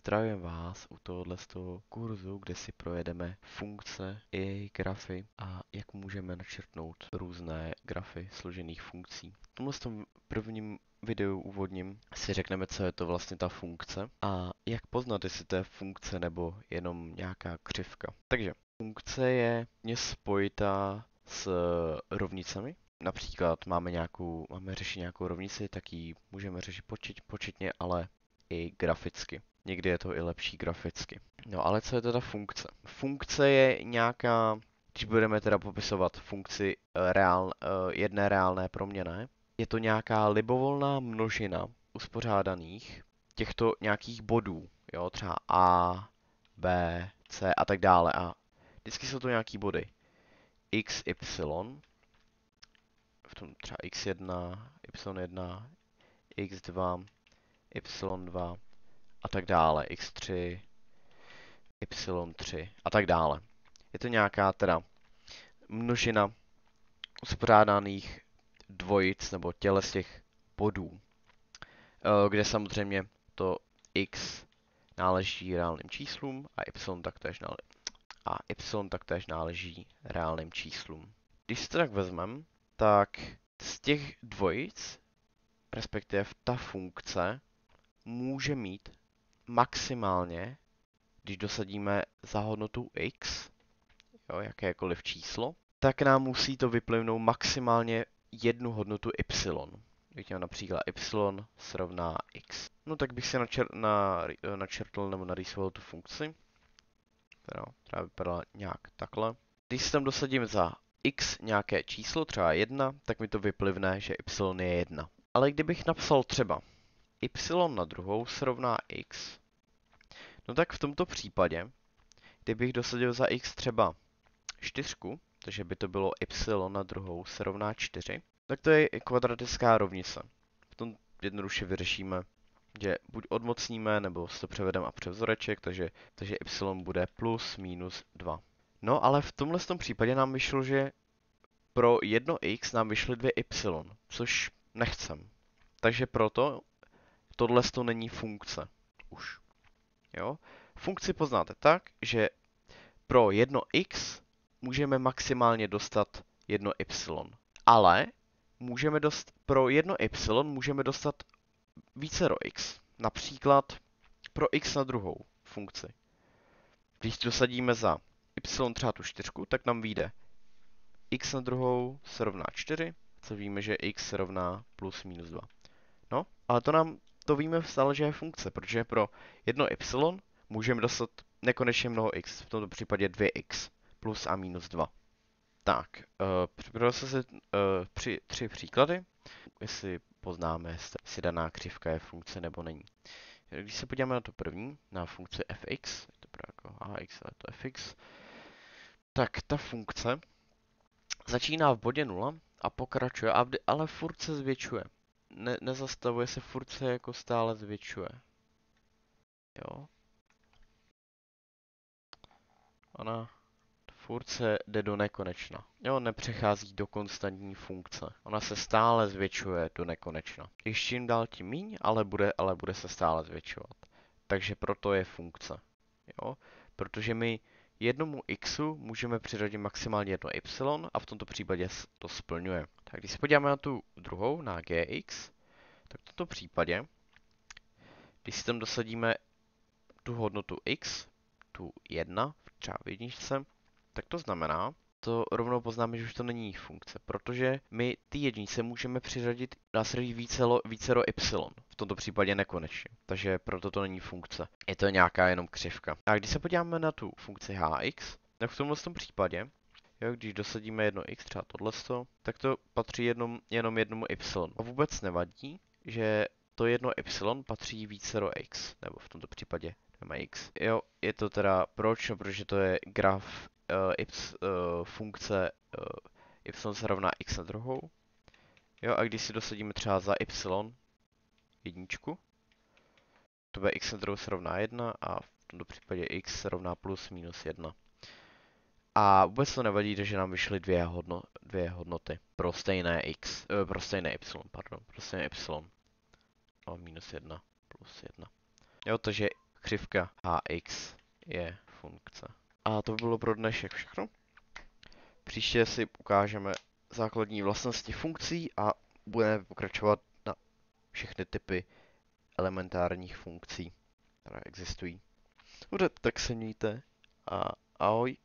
Zdravím vás u tohohle z toho kurzu, kde si projedeme funkce i jejich grafy a jak můžeme načrtnout různé grafy složených funkcí. V tomhle tom prvním videu úvodním si řekneme, co je to vlastně ta funkce a jak poznat, jestli to je funkce nebo jenom nějaká křivka. Takže funkce je spojitá s rovnicemi. Například máme řešit nějakou rovnici, tak ji můžeme řešit početně, ale i graficky. Někdy je to i lepší graficky. No ale co je teda funkce? Funkce je nějaká, když budeme teda popisovat funkci jedné reálné proměnné, je to nějaká libovolná množina uspořádaných těchto nějakých bodů, jo, třeba A, B, C a tak dále. A vždycky jsou to nějaký body. X, Y, v tom třeba x1, y1, x2, y2 a tak dále, x3, y3 a tak dále. Je to nějaká teda množina uspořádaných dvojic nebo těles těch bodů, kde samozřejmě to x náleží reálným číslům a y taktéž náleží reálným číslům. Když si to tak vezmeme, tak z těch dvojic, respektive ta funkce, může mít maximálně, když dosadíme za hodnotu x, jo, jakékoliv číslo, tak nám musí to vyplynout maximálně jednu hodnotu y. Řekněme například y srovná x. No tak bych si načrtl nebo narýsoval tu funkci, která vypadala nějak takhle. Když si tam dosadím za x nějaké číslo, třeba 1, tak mi to vyplivne, že y je 1. Ale kdybych napsal třeba y na druhou srovná x, no tak v tomto případě, kdybych dosadil za x třeba 4, takže by to bylo y na druhou se rovná 4, tak to je kvadratická rovnice. V tom jednoduše vyřešíme, že buď odmocníme, nebo si to převedeme a přes vzoreček, takže y bude plus minus 2. No ale v tomhle případě nám vyšlo, že pro jedno x nám vyšly 2 y, což nechcem. Takže proto tohle není funkce. Už. Jo? Funkci poznáte tak, že pro jedno x můžeme maximálně dostat jedno y. Ale pro jedno y můžeme dostat vícero x. Například pro x na druhou funkci. Když dosadíme za y třeba tu 4, tak nám vyjde x na druhou se rovná 4, co víme, že x se rovná plus minus 2. No, ale to víme stále, že je funkce, protože pro jedno y můžeme dostat nekonečně mnoho x, v tomto případě 2x plus a minus 2. Tak, připravil jsem si 3 příklady, jestli poznáme, jestli daná křivka je funkce nebo není. Když se podíváme na to první, na funkci fx, je to jako ax, ale to fx, tak ta funkce začíná v bodě 0 a pokračuje, ale furt se zvětšuje. Nezastavuje se, furt se jako stále zvětšuje. Jo. Ona furt se jde do nekonečna. Jo, nepřechází do konstantní funkce. Ona se stále zvětšuje do nekonečna. Když čím dál tím míň, ale bude se stále zvětšovat. Takže proto je funkce. Jo, protože my jednomu xu můžeme přiřadit maximálně jedno y a v tomto případě to splňuje. Tak když se podíváme na tu druhou, na gx, tak v tomto případě, když si tam dosadíme tu hodnotu x, tu 1, třeba v jedničce, tak to znamená, to rovnou poznáme, že už to není funkce, protože my ty jednice můžeme přiřadit vícero y, v tomto případě nekonečně, takže proto to není funkce. Je to nějaká jenom křivka. A když se podíváme na tu funkci hx, tak v tomhle případě, jo, když dosadíme jedno x, třeba tohleto, tak to patří jenom jednomu y. A vůbec nevadí, že to jedno y patří vícero x, nebo v tomto případě x. Jo, je to teda proč? No, protože to je graf funkce y se rovná x na druhou. Jo, a když si dosadíme třeba za y jedničku, to bude x na druhou se rovná 1 a v tomto případě x se rovná plus minus 1. A vůbec to nevadí, že nám vyšly dvě hodnoty pro stejné pro stejné y. No, minus 1 plus 1. Jo, takže křivka hx je funkce. A to by bylo pro dnešek všechno. Příště si ukážeme základní vlastnosti funkcí a budeme pokračovat na všechny typy elementárních funkcí, které existují. Dobře, tak se mějte a ahoj.